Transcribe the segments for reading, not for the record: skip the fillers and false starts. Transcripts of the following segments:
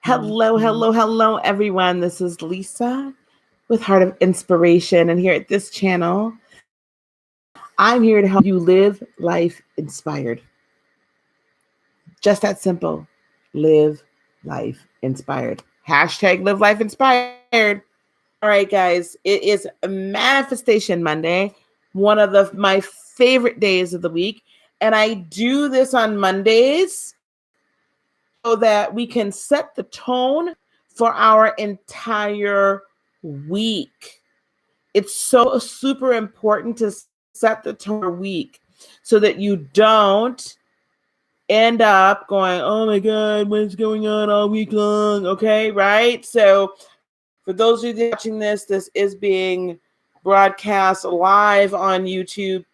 Hello, hello, hello, everyone. This is Lisa with Heart of Inspiration. And here at this channel, I'm here to help you live life inspired. Just that simple. Live life inspired. Hashtag live life inspired. All right, guys, it is Manifestation Monday, one of my favorite days of the week. And I do this on Mondays so that we can set the tone for our entire week. It's so super important to set the tone for week so that you don't end up going, oh my God, what's going on all week long? Okay, right? So for those of you watching this is being broadcast live on YouTube.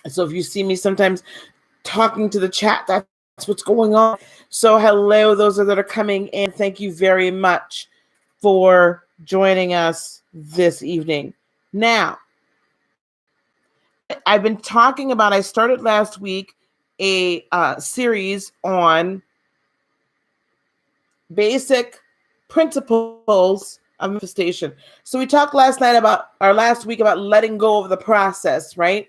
So if you see me sometimes talking to the chat, that's what's going on. So hello, those that are coming in. Thank you very much for joining us this evening. Now, I've been talking about, I started last week a series on basic principles of manifestation. So we talked last week about letting go of the process, right?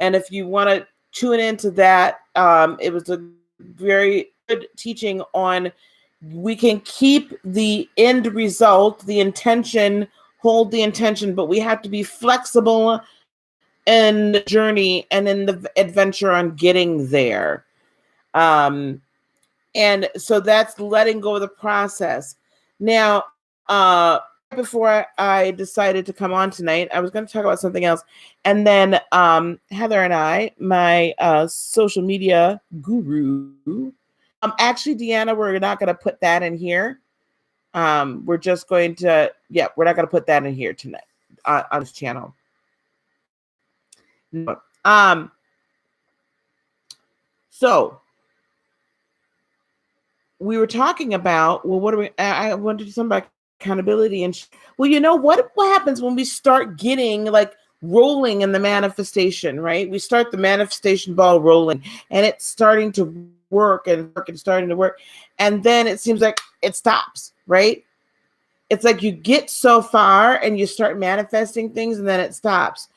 And if you want to tune into that, it was a very good teaching on we can keep the end result, the intention, hold the intention, but we have to be flexible in the journey and in the adventure on getting there. And so that's letting go of the process. Now, before I decided to come on tonight, I was going to talk about something else. And then Heather and I, my social media guru, actually, Deanna, we're not going to put that in here. We're just going to, we're not going to put that in here tonight on this channel. So we were talking about, I wanted to do something about accountability. And well, you know, what happens when we start getting like rolling in the manifestation, right? We start the manifestation ball rolling and it's starting to work and starting to work. And then it seems like it stops, right? It's like you get so far and you start manifesting things and then it stops.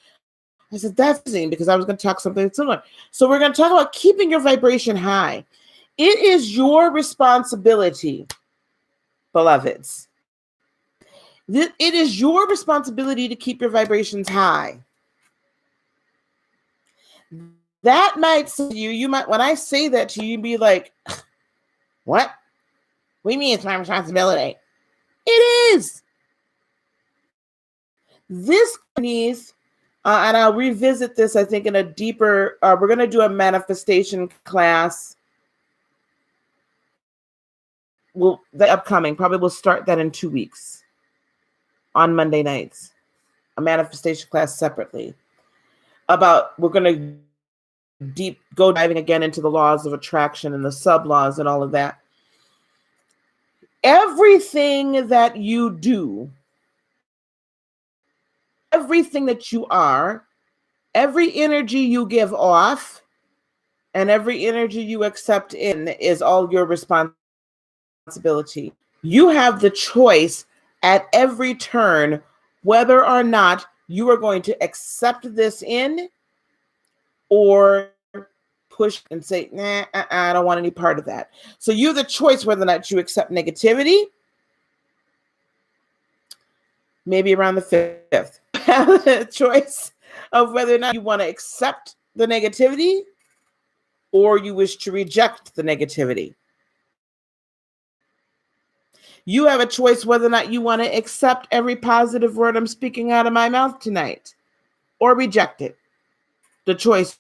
I said, that's interesting because I was going to talk something similar. So we're going to talk about keeping your vibration high. It is your responsibility, beloveds. It is your responsibility to keep your vibrations high. That might say to you might, when I say that to you, you'd be like, what? What do you mean it's my responsibility? It is. This needs, and I'll revisit this, I think, in a deeper, we're going to do a manifestation class. The upcoming, probably we'll start that in 2 weeks on Monday nights, a manifestation class separately we're going to go diving again into the laws of attraction and the sub laws and all of that. Everything that you do, everything that you are, every energy you give off, and every energy you accept in is all your responsibility. You have the choice at every turn whether or not you are going to accept this in or push and say, nah, I don't want any part of that. So you have the choice whether or not you accept negativity. Maybe around the 5th. Have a choice of whether or not you want to accept the negativity or you wish to reject the negativity. You have a choice whether or not you want to accept every positive word I'm speaking out of my mouth tonight or reject it. The choice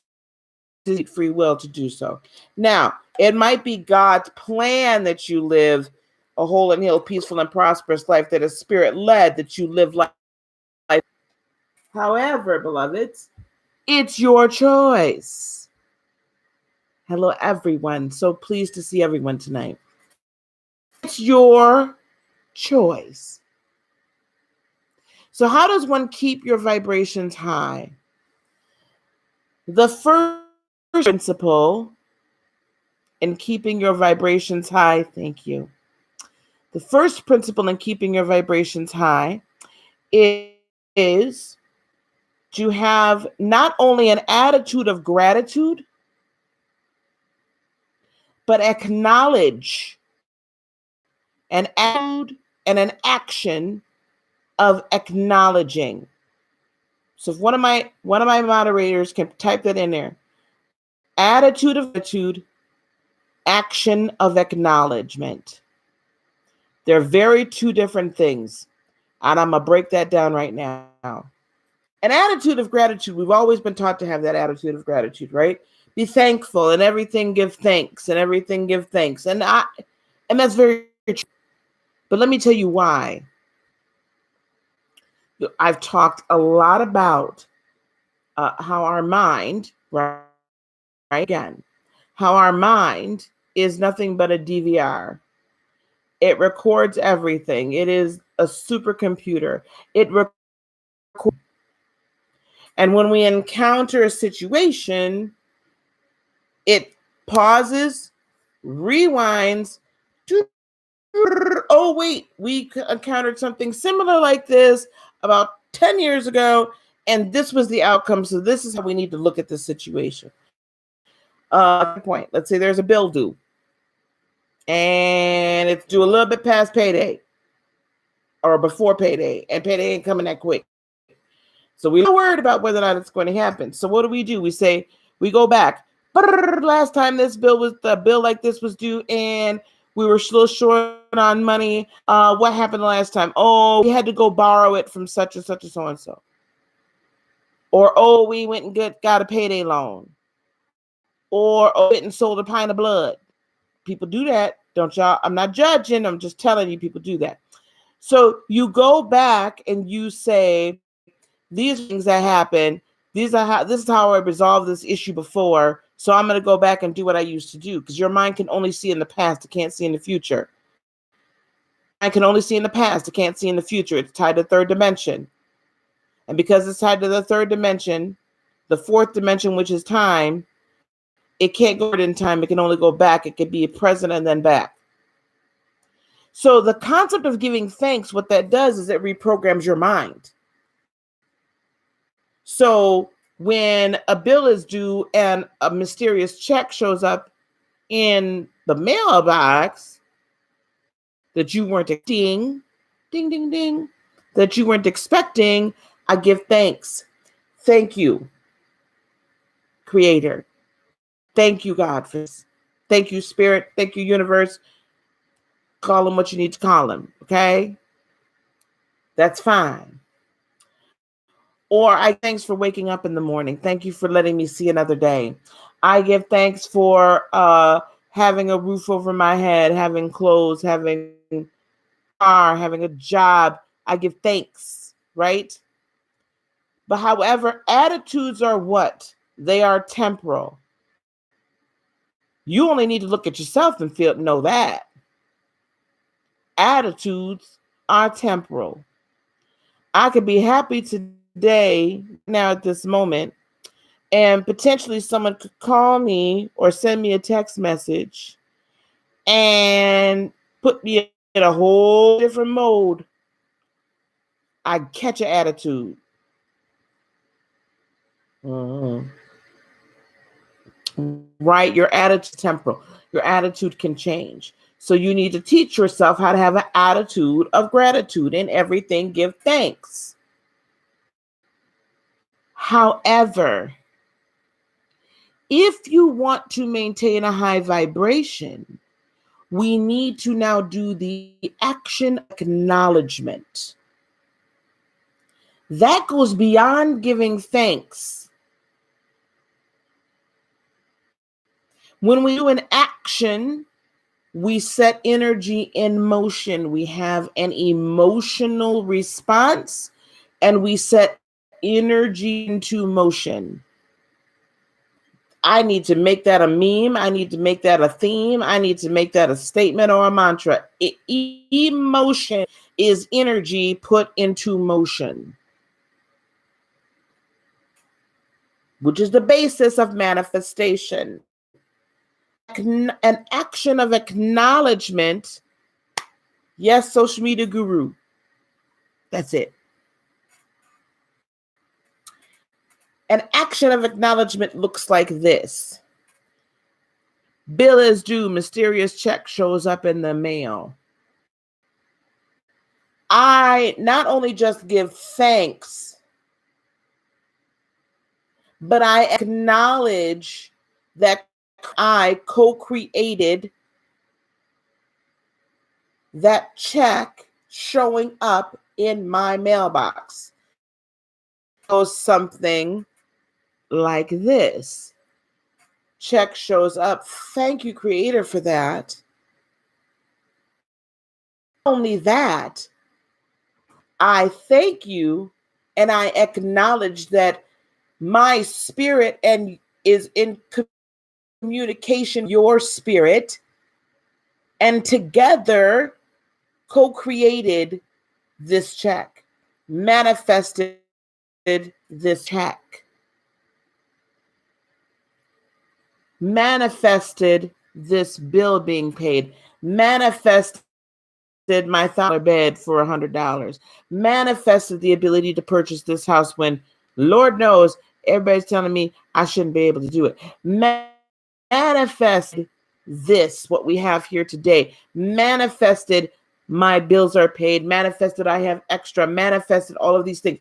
is free will to do so. Now, it might be God's plan that you live a whole and healed, peaceful and prosperous life that is spirit-led, that you live life. However, beloveds, it's your choice. Hello, everyone. So pleased to see everyone tonight. It's your choice. So how does one keep your vibrations high? The first principle in keeping your vibrations high, thank you, The first principle in keeping your vibrations high is to have not only an attitude of gratitude, but acknowledge an attitude and an action of acknowledging. So if one of my moderators can type that in there, attitude of gratitude, action of acknowledgement. They're very two different things. And I'm going to break that down right now. An attitude of gratitude, we've always been taught to have that attitude of gratitude, right? Be thankful, and everything give thanks, and everything give thanks. And that's very true. But let me tell you why. I've talked a lot about how our mind, right again, how our mind is nothing but a DVR. It records everything. It is a supercomputer. It records. And when we encounter a situation, it pauses, rewinds. Oh, wait, we encountered something similar like this about 10 years ago, and this was the outcome. So this is how we need to look at the situation. Point. Let's say there's a bill due, and it's due a little bit past payday or before payday, and payday ain't coming that quick. So we're not worried about whether or not it's going to happen. So what do? We say, we go back. Last time the bill like this was due, and we were still short on money. What happened the last time? Oh, we had to go borrow it from such and such and so and so. Or, oh, we went and got a payday loan. Or, oh, went and sold a pint of blood. People do that, don't y'all? I'm not judging. I'm just telling you, people do that. So you go back and you say, these things that happen, this is how I resolved this issue before. So I'm going to go back and do what I used to do, because your mind can only see in the past. It can't see in the future. I can only see in the past. It can't see in the future. It's tied to the third dimension. And because it's tied to the third dimension, the fourth dimension, which is time, it can't go in time. It can only go back. It can be present and then back. So the concept of giving thanks, what that does is it reprograms your mind. So when a bill is due and a mysterious check shows up in the mailbox that you weren't expecting, ding, ding, ding, that you weren't expecting, I give thanks. Thank you, Creator. Thank you, God, for this. Thank you, Spirit. Thank you, Universe. Call them what you need to call them, okay? That's fine. Or I thanks for waking up in the morning. Thank you for letting me see another day. I give thanks for having a roof over my head, having clothes, having a car, having a job. I give thanks, right? But however, attitudes are what? They are temporal. You only need to look at yourself and know that. Attitudes are temporal. I could be happy today, now at this moment, and potentially someone could call me or send me a text message and put me in a whole different mode. I catch an attitude. Mm-hmm. Right? Your attitude temporal. Your attitude can change. So you need to teach yourself how to have an attitude of gratitude. In everything, give thanks. However, if you want to maintain a high vibration, we need to now do the action acknowledgement. That goes beyond giving thanks. When we do an action, we set energy in motion. We have an emotional response, and we set energy into motion. I need to make that a meme. I need to make that a theme. I need to make that a statement or a mantra. Emotion is energy put into motion, which is the basis of manifestation. An action of acknowledgement Yes, social media guru. That's it. An action of acknowledgement looks like this. Bill is due. Mysterious check shows up in the mail. I not only just give thanks, but I acknowledge that I co-created that check showing up in my mailbox. So something like this. Check shows up. Thank you, Creator, for that. Not only that, I thank you and I acknowledge that my spirit and is in communication with your spirit, and together co-created this check, manifested this check, manifested this bill being paid, manifested my $1,000 bed for $100, manifested the ability to purchase this house when Lord knows everybody's telling me I shouldn't be able to do it. Manifested this, what we have here today, manifested my bills are paid, manifested I have extra, manifested all of these things.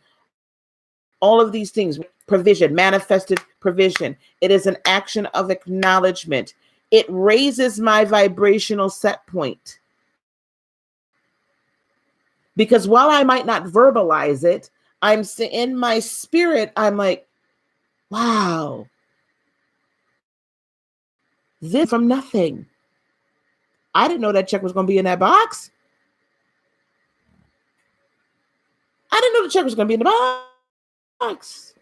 All of these things, provision, manifested provision. It is an action of acknowledgement. It raises my vibrational set point. Because while I might not verbalize it, I'm in my spirit, I'm like, wow, this from nothing. I didn't know that check was going to be in that box. I didn't know the check was going to be in the box.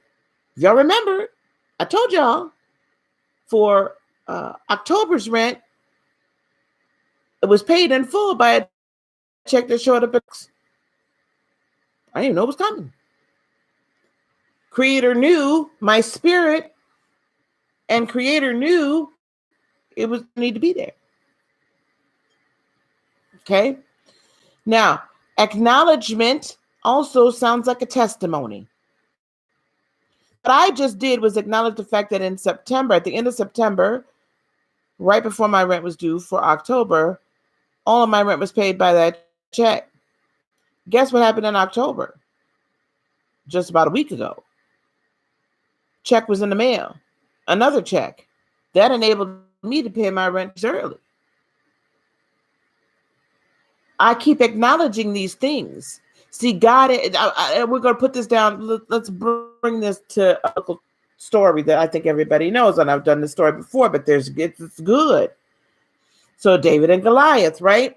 If y'all remember, I told y'all for October's rent, it was paid in full by a check that showed up. I didn't even know it was coming. Creator knew, my spirit and Creator knew it was need to be there. Okay. Now, acknowledgement also sounds like a testimony. What I just did was acknowledge the fact that in September, at the end of September, right before my rent was due for October, all of my rent was paid by that check. Guess what happened in October? Just about a week ago. Check was in the mail. Another check. That enabled me to pay my rent early. I keep acknowledging these things. See, God, we're going to put this down. Let's bring this to a local story that I think everybody knows. And I've done this story before, but it's good. So David and Goliath, right?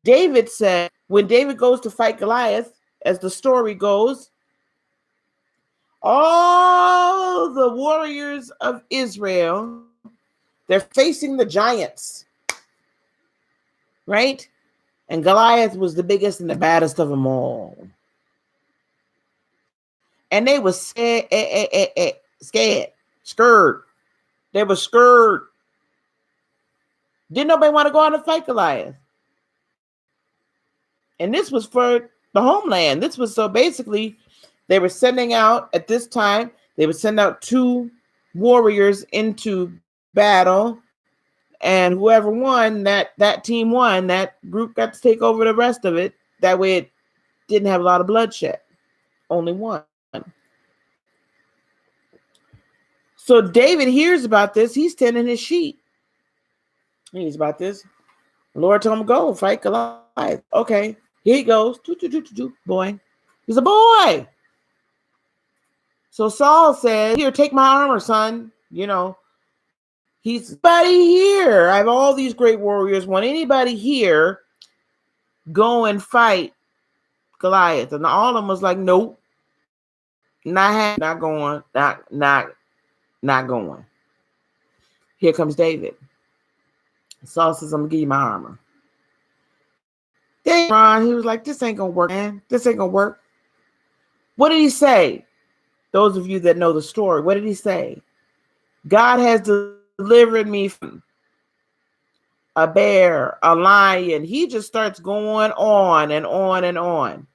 David said, when David goes to fight Goliath, as the story goes, all the warriors of Israel, they're facing the giants, right? And Goliath was the biggest and the baddest of them all. And they were scared. They were scared. Didn't nobody want to go out and fight Goliath. And this was for the homeland. This was so basically they were sending out at this time, they would send out 2 warriors into battle. And whoever won, that team won, that group got to take over the rest of it. That way it didn't have a lot of bloodshed. Only one. So David hears about this. He's tending his sheep. He hears about this. The Lord told him, go fight Goliath. Okay, here he goes. Boy. He's a boy. So Saul said, here, take my armor, son. You know, he's anybody here. I have all these great warriors. Want anybody here go and fight Goliath? And all of them was like, nope. Not going. Not going. Here comes David. Saul says, I'm gonna give you my armor. David, he was like, this ain't gonna work, man. This ain't gonna work. What did he say? Those of you that know the story, what did he say? God has delivered me from a bear, a lion. He just starts going on and on and on.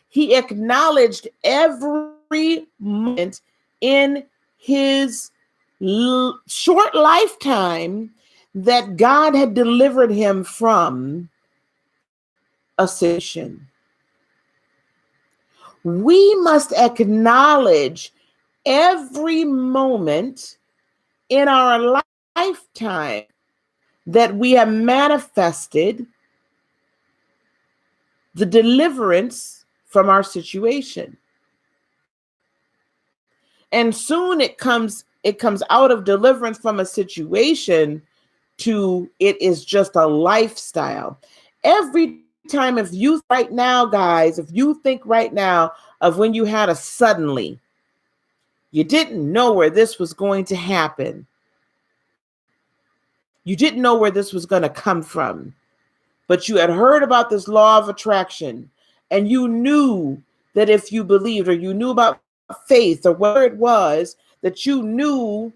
He acknowledged every moment in his short lifetime that God had delivered him from a situation. We must acknowledge every moment in our lifetime that we have manifested the deliverance from our situation. And soon it comes out of deliverance from a situation to it is just a lifestyle. Every time, if you right now, guys, if you think right now of when you had a suddenly, you didn't know where this was going to happen. You didn't know where this was going to come from, but you had heard about this law of attraction, and you knew that if you believed, or you knew about faith, or whatever it was, that you knew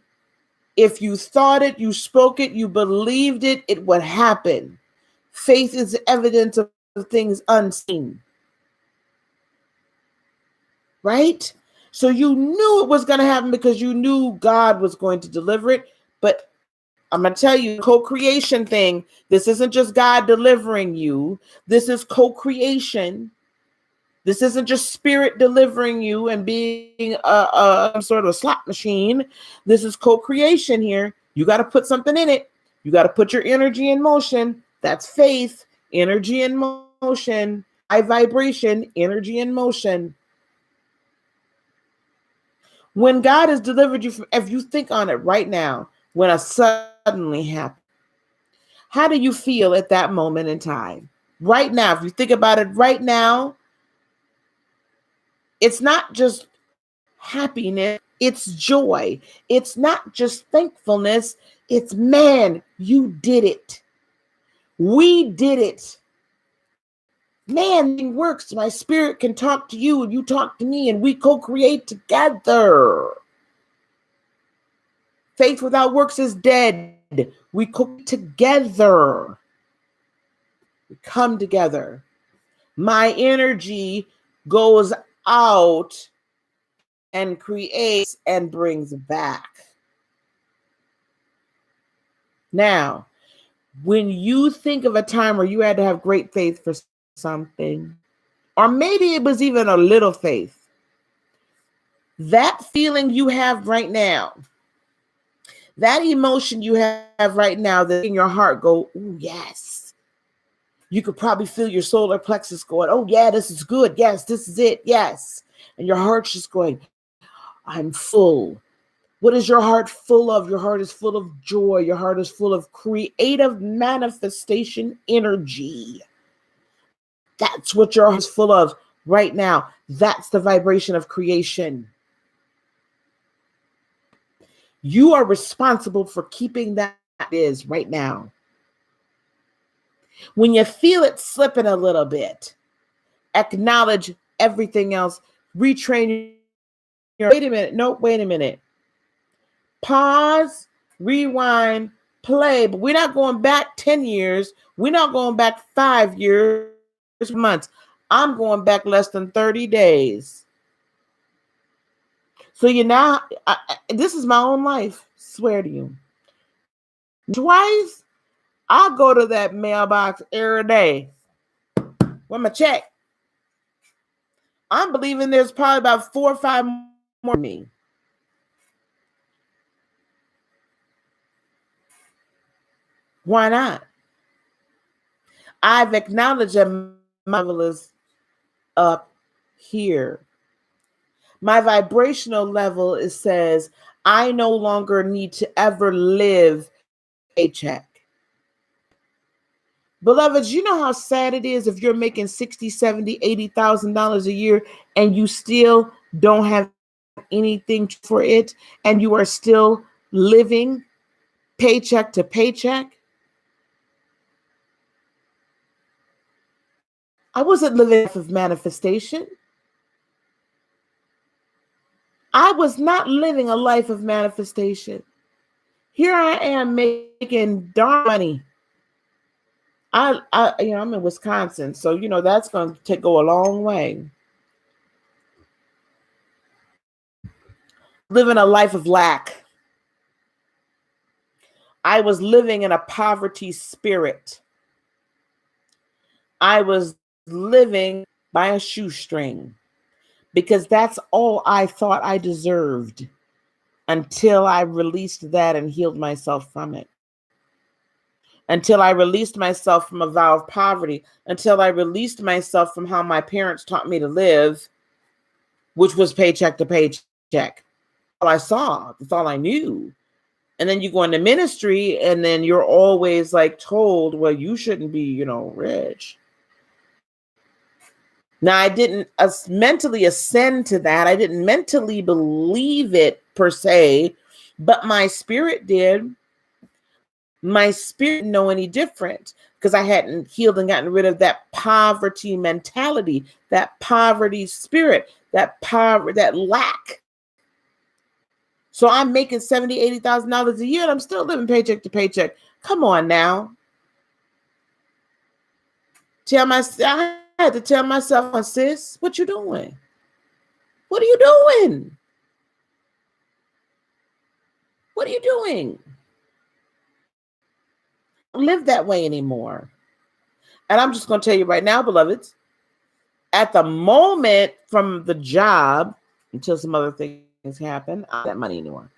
if you thought it, you spoke it, you believed it, it would happen. Faith is evidence of things unseen. Right? So you knew it was going to happen because you knew God was going to deliver it. But I'm going to tell you, co-creation thing, this isn't just God delivering you. This is co-creation. This isn't just spirit delivering you and being some sort of a slot machine. This is co-creation here. You got to put something in it. You got to put your energy in motion. That's faith, energy in motion, high vibration, energy in motion. When God has delivered you from, if you think on it right now, when a suddenly happened, how do you feel at that moment in time? Right now, if you think about it right now, it's not just happiness, it's joy. It's not just thankfulness, it's man, you did it. We did it. Man, it works. My spirit can talk to you and you talk to me and we co-create together. Faith without works is dead. We co-create together. We come together. My energy goes out and creates and brings back. Now, when you think of a time where you had to have great faith for something, or maybe it was even a little faith, that feeling you have right now, that emotion you have right now that in your heart go, oh, yes. You could probably feel your solar plexus going, oh, yeah, this is good. Yes, this is it. Yes. And your heart's just going, I'm full. What is your heart full of? Your heart is full of joy. Your heart is full of creative manifestation energy. That's what your heart is full of right now. That's the vibration of creation. You are responsible for keeping that is right now. When you feel it slipping a little bit, acknowledge everything else. Retrain your, wait a minute. Nope, wait a minute. Pause, rewind, play. But we're not going back 10 years. We're not going back 5 years, months. I'm going back less than 30 days. So this is my own life. Swear to you. Twice, I'll go to that mailbox every day with my check. I'm believing there's probably about 4 or 5 more of me. Why not? I've acknowledged that my level is up here. My vibrational level says I no longer need to ever live paycheck. Beloveds, you know how sad it is if you're making $60,000, $70,000, $80,000 a year and you still don't have anything for it and you are still living paycheck to paycheck. I wasn't living a life of manifestation. I was not living a life of manifestation. Here I am making darn money. I'm in Wisconsin, so that's going to go a long way. Living a life of lack. I was living in a poverty spirit. I was living by a shoestring because that's all I thought I deserved until I released that and healed myself from it. Until I released myself from a vow of poverty, until I released myself from how my parents taught me to live, which was paycheck to paycheck. All I saw, that's all I knew. And then you go into ministry and then you're always like told, well, you shouldn't be, rich. Now, I didn't mentally ascend to that. I didn't mentally believe it per se, but my spirit did. My spirit didn't know any different because I hadn't healed and gotten rid of that poverty mentality, that poverty spirit, that lack. So I'm making $70,000, $80,000 a year and I'm still living paycheck to paycheck. Come on now. I had to tell myself, sis, what you doing? What are you doing? What are you doing? Don't live that way anymore. And I'm just going to tell you right now, beloveds, at the moment from the job, until some other things happen, I don't have that money anymore.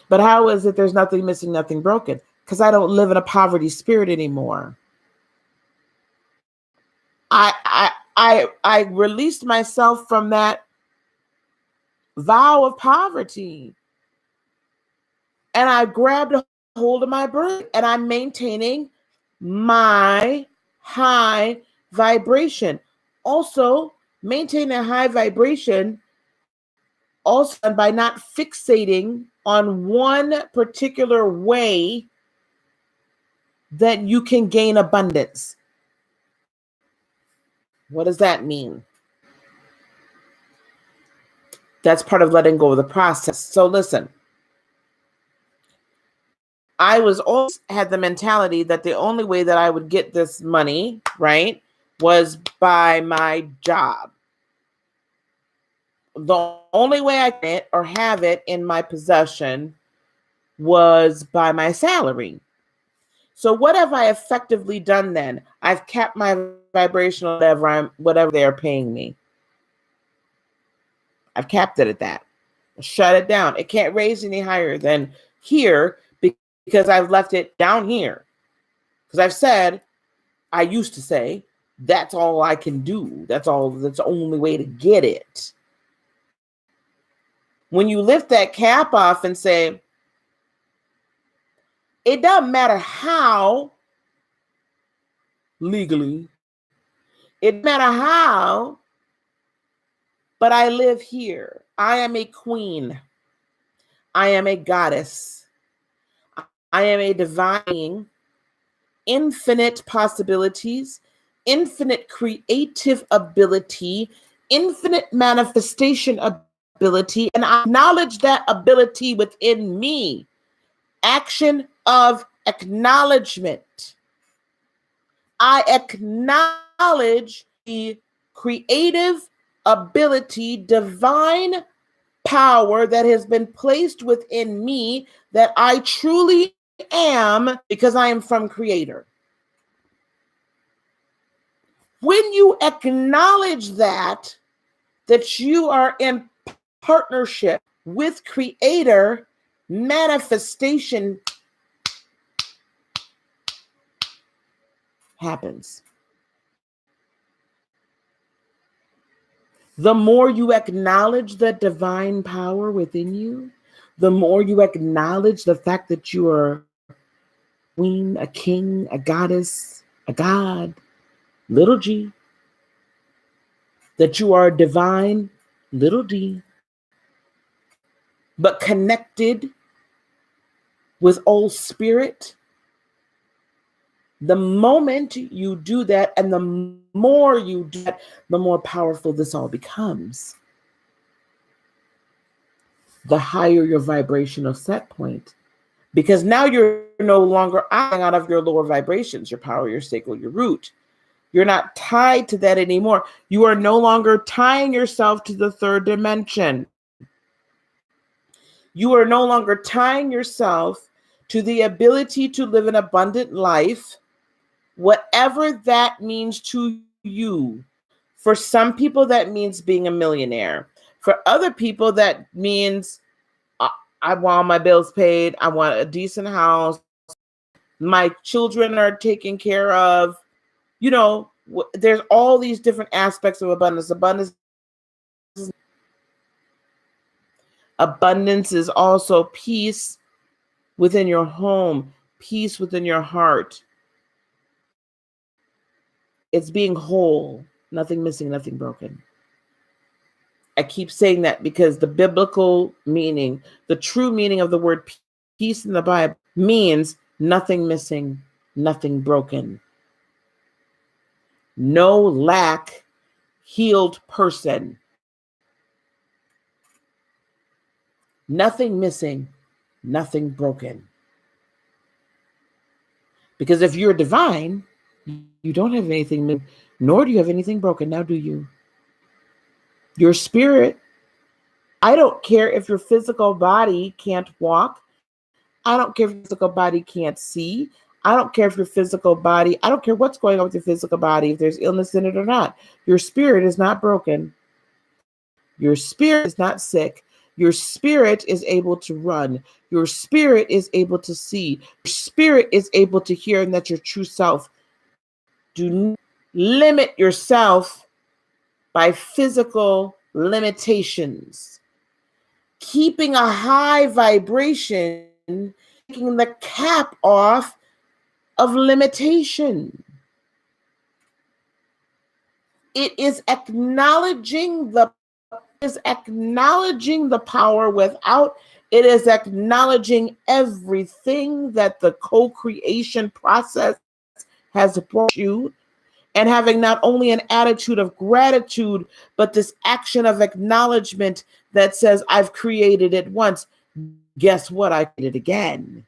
But how is it there's nothing missing, nothing broken? Because I don't live in a poverty spirit anymore. I released myself from that vow of poverty. And I grabbed a hold of my brain and I'm maintaining my high vibration. Also, maintain a high vibration also by not fixating on one particular way that you can gain abundance. What does that mean? That's part of letting go of the process. So listen, I was always had the mentality that the only way that I would get this money, right, was by my job. The only way I get it or have it in my possession was by my salary. So what have I effectively done then? I've kept my vibrational whatever they're paying me. I've capped it at that. Shut it down. It can't raise any higher than here because I've left it down here. Because I've said, I used to say, that's all I can do. That's the only way to get it. When you lift that cap off and say, it doesn't matter how legally, it doesn't matter how, but I live here. I am a queen. I am a goddess. I am a divine, infinite possibilities, infinite creative ability, infinite manifestation ability, and I acknowledge that ability within me. Action of acknowledgement. I acknowledge the creative ability, divine power that has been placed within me that I truly am because I am from Creator. When you acknowledge that you are in partnership with Creator, manifestation happens. The more you acknowledge the divine power within you, the more you acknowledge the fact that you are a queen, a king, a goddess, a god, little g, that you are divine, little d, but connected with all spirit. The moment you do that, and the more you do that, the more powerful this all becomes. The higher your vibrational set point, Because now you're no longer operating out of your lower vibrations, your power, your sacral, your root. You're not tied to that anymore. You are no longer tying yourself to the third dimension. You are no longer tying yourself to the ability to live an abundant life, whatever that means to you. For some people, that means being a millionaire. For other people, that means I want my bills paid. I want a decent house. My children are taken care of. You know, there's all these different aspects of abundance. Abundance is also peace within your home, peace within your heart. It's being whole, nothing missing, nothing broken. I keep saying that because the biblical meaning, the true meaning of the word peace in the Bible means nothing missing, nothing broken. No lack, healed person. Nothing missing, nothing broken. Because if you're divine, you don't have anything, nor do you have anything broken. Now, do you? Your spirit, I don't care if your physical body can't walk. I don't care if your physical body can't see. I don't care if your physical body, I don't care what's going on with your physical body, if there's illness in it or not. Your spirit is not broken. Your spirit is not sick. Your spirit is able to run. Your spirit is able to see. Your spirit is able to hear, and that's your true self. Do not limit yourself by physical limitations. Keeping a high vibration, taking the cap off of limitation. It is acknowledging the power without. It is acknowledging everything that the co-creation process has brought you, and having not only an attitude of gratitude, but this action of acknowledgement that says, I've created it once. Guess what? I created it again.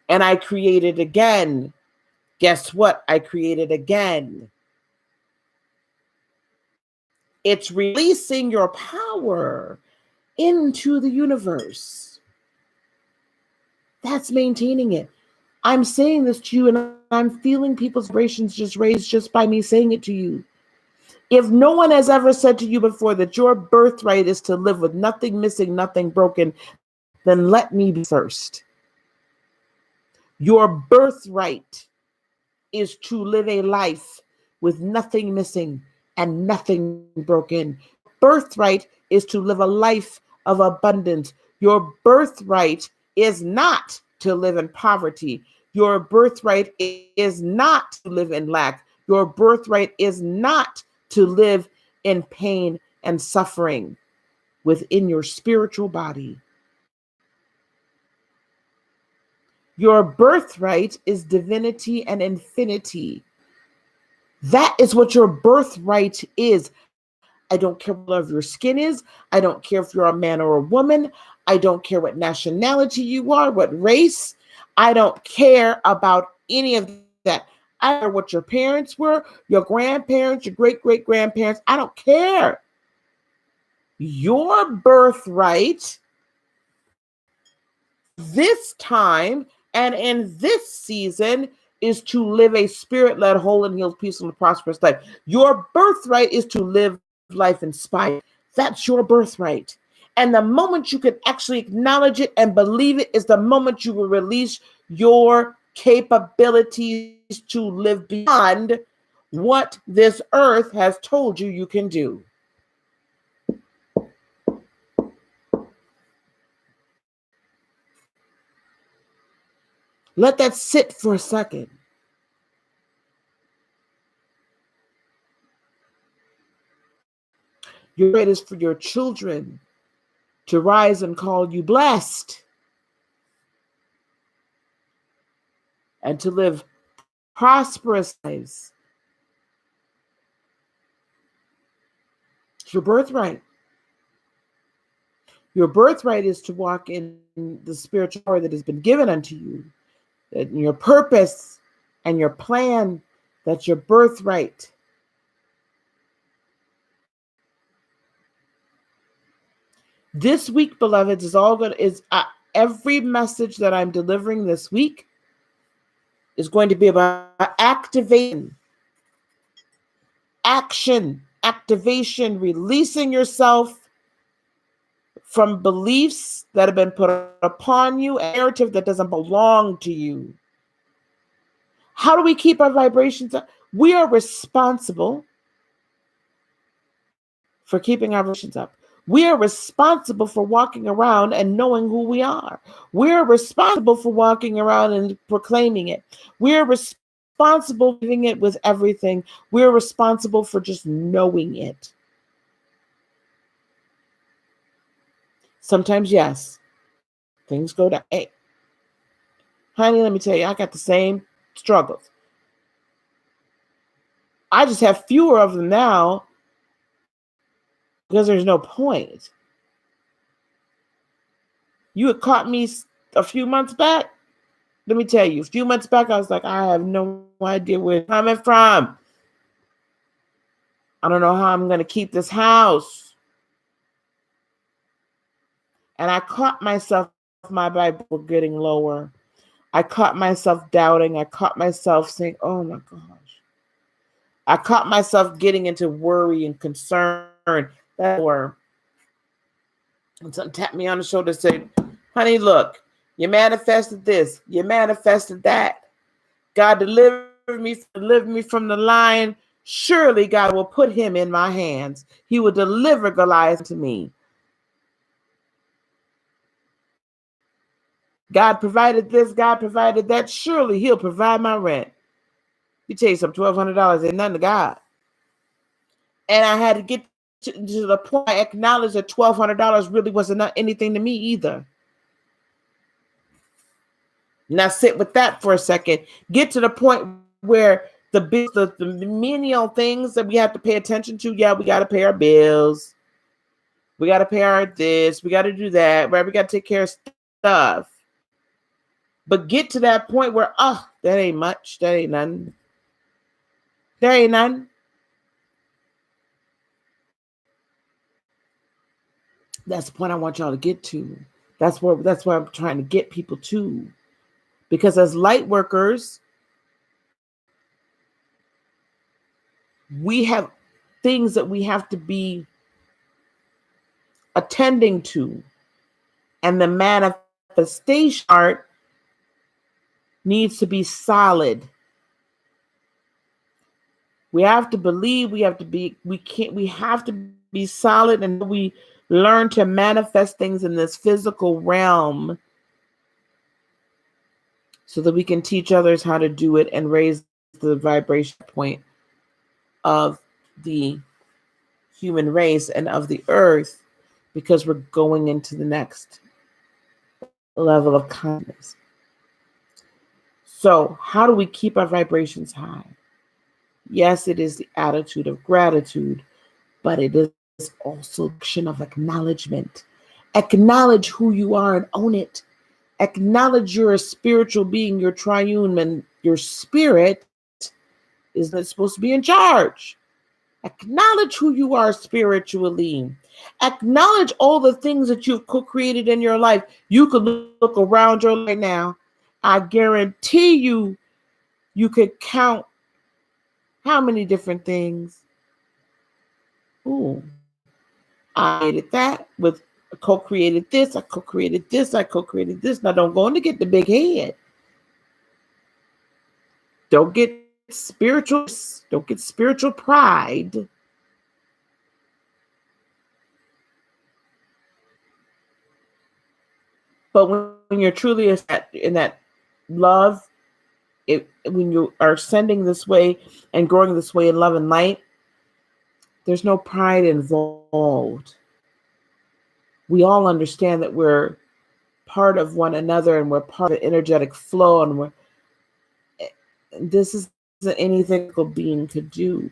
And I created again. Guess what? I created again. It's releasing your power into the universe. That's maintaining it. I'm saying this to you, and I'm feeling people's vibrations just raised just by me saying it to you. If no one has ever said to you before that your birthright is to live with nothing missing, nothing broken, then let me be first. Your birthright is to live a life with nothing missing and nothing broken. Birthright is to live a life of abundance. Your birthright is not to live in poverty. Your birthright is not to live in lack. Your birthright is not to live in pain and suffering within your spiritual body. Your birthright is divinity and infinity. That is what your birthright is. I don't care what color your skin is. I don't care if you're a man or a woman. I don't care what nationality you are, what race. I don't care about any of that. I don't care what your parents were, your grandparents, your great-great-grandparents. I don't care. Your birthright this time and in this season is to live a spirit-led, whole and healed, peaceful, and prosperous life. Your birthright is to live life inspired. That's your birthright. And the moment you can actually acknowledge it and believe it is the moment you will release your capabilities to live beyond what this earth has told you you can do. Let that sit for a second. Your right is for your children to rise and call you blessed and to live prosperous lives. It's your birthright. Your birthright is to walk in the spiritual power that has been given unto you. That your purpose and your plan, that's your birthright. This week, beloveds, is all good. Every message that I'm delivering this week is going to be about activation, action, activation, releasing yourself from beliefs that have been put upon you, a narrative that doesn't belong to you. How do we keep our vibrations up? We are responsible for keeping our vibrations up. We are responsible for walking around and knowing who we are. We're responsible for walking around and proclaiming it. We're responsible for living it with everything. We're responsible for just knowing it. Sometimes, yes, things go down. Hey, honey, let me tell you, I got the same struggles. I just have fewer of them now because there's no point. You had caught me a few months back. Let me tell you, a few months back, I was like, I have no idea where it's coming from. I don't know how I'm going to keep this house. And I caught myself, my Bible getting lower. I caught myself doubting. I caught myself saying, oh my gosh. I caught myself getting into worry and concern. And someone tapped me on the shoulder and said, honey, look, you manifested this. You manifested that. God delivered me from the lion. Surely God will put him in my hands. He will deliver Goliath to me. God provided this. God provided that. Surely he'll provide my rent. You tell you some $1,200 ain't nothing to God. And I had to get to the point I acknowledged that $1,200 really wasn't anything to me either. Now sit with that for a second. Get to the point where the menial things that we have to pay attention to. Yeah, we got to pay our bills. We got to pay our this. We got to do that. Right? We got to take care of stuff. But get to that point where, that ain't much. That ain't nothing. There ain't nothing. That's the point I want y'all to get to. That's where I'm trying to get people to. Because as light workers, we have things that we have to be attending to. And the manifestation art needs to be solid. We have to believe, we have to be solid, and we learn to manifest things in this physical realm so that we can teach others how to do it and raise the vibration point of the human race and of the earth, because we're going into the next level of consciousness. So how do we keep our vibrations high? Yes, it is the attitude of gratitude, but it is also action of acknowledgement. Acknowledge who you are and own it. Acknowledge you're a spiritual being, you're triune, and your spirit is not supposed to be in charge. Acknowledge who you are spiritually. Acknowledge all the things that you've co-created in your life. You could look around your life right now. I guarantee you could count how many different things. Ooh, I created that with co-created this. I co-created this. I co-created this. Now don't go in to get the big head. Don't get spiritual. Don't get spiritual pride. But when you're truly in that love, when you are ascending this way and growing this way in love and light, there's no pride involved. We all understand that we're part of one another and we're part of the energetic flow, and this isn't anything a being could do.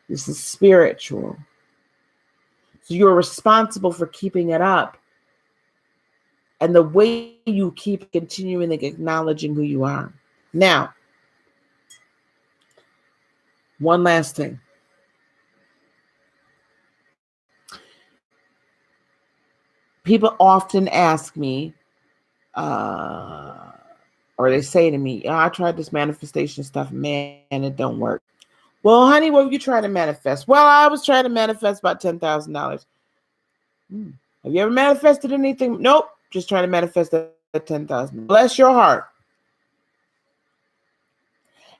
This is spiritual. So you're responsible for keeping it up. and the way you keep continuing acknowledging who you are. Now, one last thing. People often ask me, or they say to me, I tried this manifestation stuff, man, it don't work. Well, honey, what were you trying to manifest? Well, I was trying to manifest about $10,000. Have you ever manifested anything? Nope, just trying to manifest that $10,000. Bless your heart.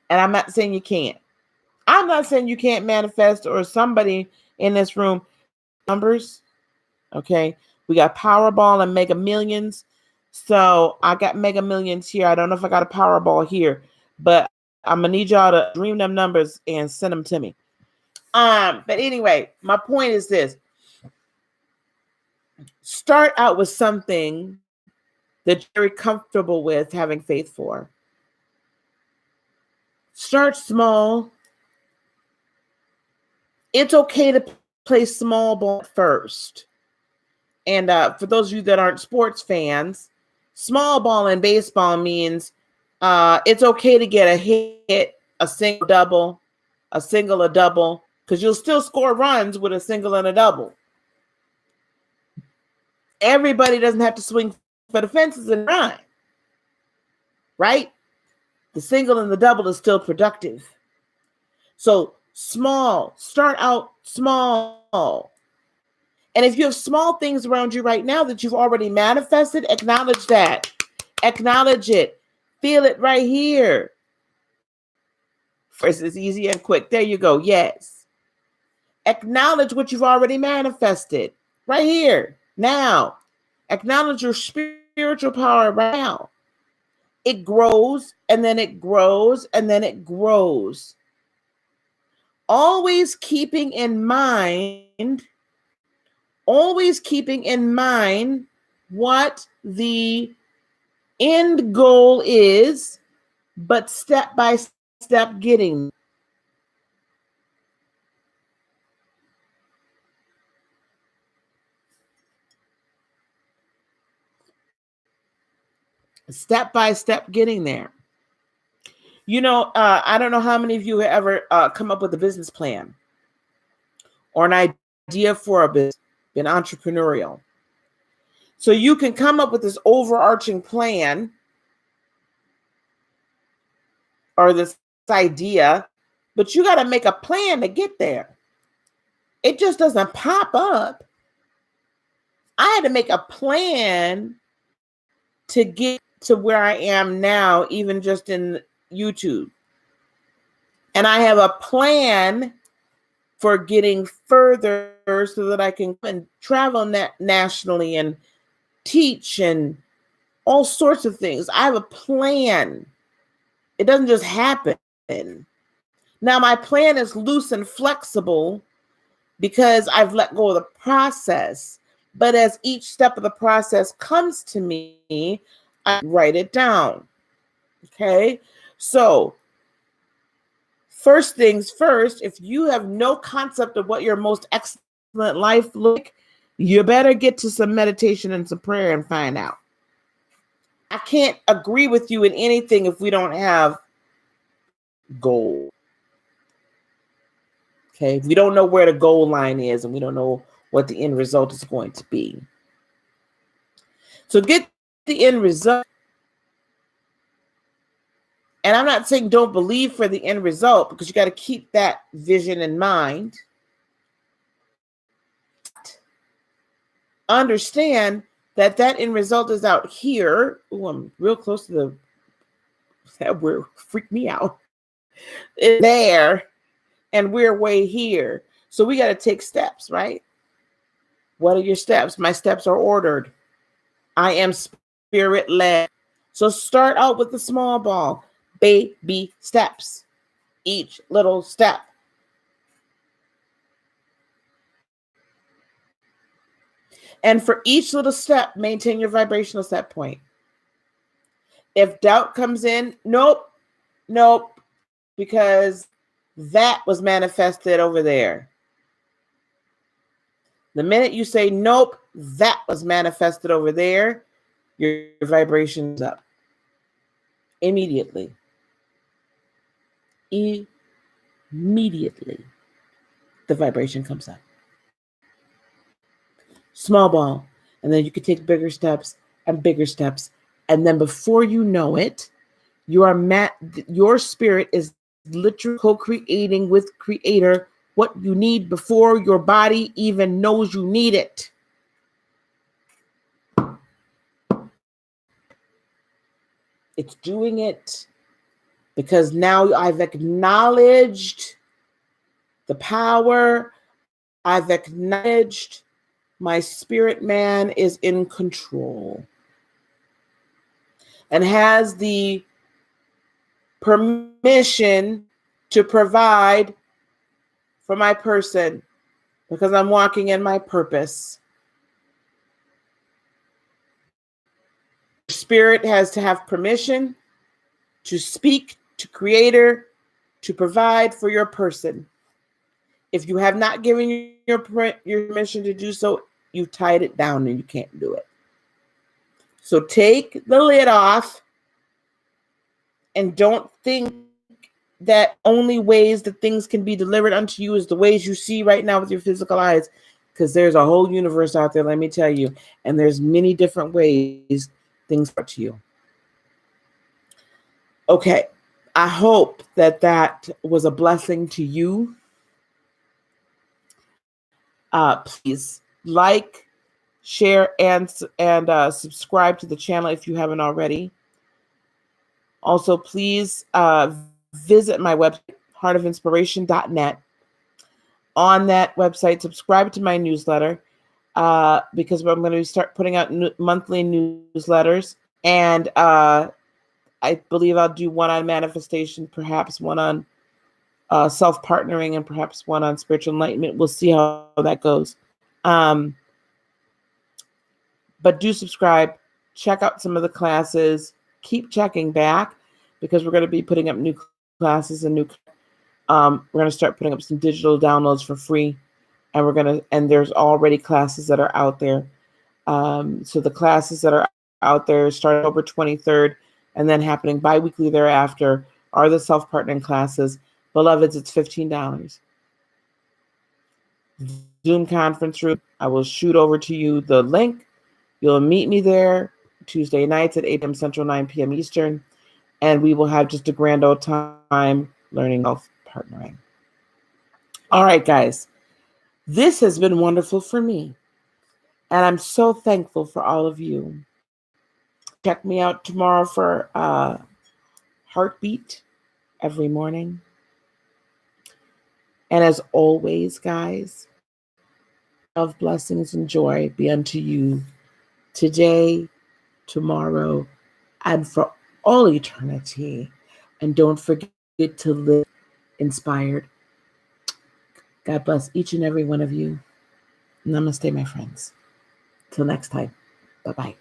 And I'm not saying you can't. I'm not saying you can't manifest, or somebody in this room numbers. Okay, we got Powerball and Mega Millions. So I got Mega Millions here. I don't know if I got a Powerball here, but I'm gonna need y'all to dream them numbers and send them to me. But anyway, my point is this: start out with something that you're very comfortable with having faith for. Start small. It's okay to play small ball first. And for those of you that aren't sports fans, small ball in baseball means it's okay to get a hit, a single, double, a single, a double, because you'll still score runs with a single and a double. Everybody doesn't have to swing for the fences and run, right? The single and the double is still productive. So small, start out small. And if you have small things around you right now that you've already manifested, acknowledge that. Acknowledge it. Feel it right here. First, it's easy and quick. There you go. Yes. Acknowledge what you've already manifested right here, now. Acknowledge your spiritual power right now. It grows, and then it grows, and then it grows. Always keeping in mind what the end goal is, but step by step getting. Step by step getting there. You know, I don't know how many of you have ever come up with a business plan or an idea for a business, been entrepreneurial. So you can come up with this overarching plan or this idea, but you got to make a plan to get there. It just doesn't pop up. I had to make a plan to get to where I am now, even just in YouTube. And I have a plan for getting further so that I can travel nationally and teach and all sorts of things. I have a plan. It doesn't just happen. Now, my plan is loose and flexible because I've let go of the process. But as each step of the process comes to me, I write it down. Okay? So, first things first, if you have no concept of what your most excellent life looks like, you better get to some meditation and some prayer and find out. I can't agree with you in anything if we don't have goal. Okay, we don't know where the goal line is, and we don't know what the end result is going to be. So get the end result. And I'm not saying don't believe for the end result, because you got to keep that vision in mind. Understand that end result is out here. Oh, I'm real close to that word. Freak me out. It's there, and we're way here. So we got to take steps, right? What are your steps? My steps are ordered. I am spirit-led. So start out with the small ball. Baby steps. Each little step. And for each little step, maintain your vibrational set point. If doubt comes in, nope, because that was manifested over there. The minute you say, nope, that was manifested over there, your vibration's up. Immediately. Immediately, the vibration comes up. Small ball. And then you can take bigger steps and bigger steps. And then before you know it, your spirit is literally co-creating with Creator what you need before your body even knows you need it. It's doing it because now I've acknowledged the power. I've acknowledged my spirit man is in control and has the permission to provide for my person because I'm walking in my purpose. Spirit has to have permission to speak to Creator to provide for your person. If you have not given your permission to do so, you've tied it down and you can't do it. So take the lid off and don't think that only ways that things can be delivered unto you is the ways you see right now with your physical eyes, because there's a whole universe out there, let me tell you, and there's many different ways things are to you. Okay, I hope that was a blessing to you. Please like, share, and subscribe to the channel if you haven't already. Also, please visit my website, heartofinspiration.net. On that website, subscribe to my newsletter because I'm going to start putting out monthly newsletters. And I believe I'll do one on manifestation, perhaps one on self-partnering, and perhaps one on spiritual enlightenment. We'll see how that goes. But do subscribe. Check out some of the classes. Keep checking back because we're going to be putting up new classes and we're going to start putting up some digital downloads for free, and there's already classes that are out there. So the classes that are out there start October 23rd and then happening bi-weekly thereafter are the self-partnering classes. Beloveds, it's $15. Zoom conference room. I will shoot over to you the link. You'll meet me there Tuesday nights at 8 p.m. Central, 9 p.m. Eastern, and we will have just a grand old time learning self-partnering. All right, guys. This has been wonderful for me, and I'm so thankful for all of you. Check me out tomorrow for Heartbeat every morning. And as always, guys, love, blessings, and joy be unto you today, tomorrow, and for all eternity. And don't forget to live inspired. God bless each and every one of you. Namaste, my friends. Till next time. Bye-bye.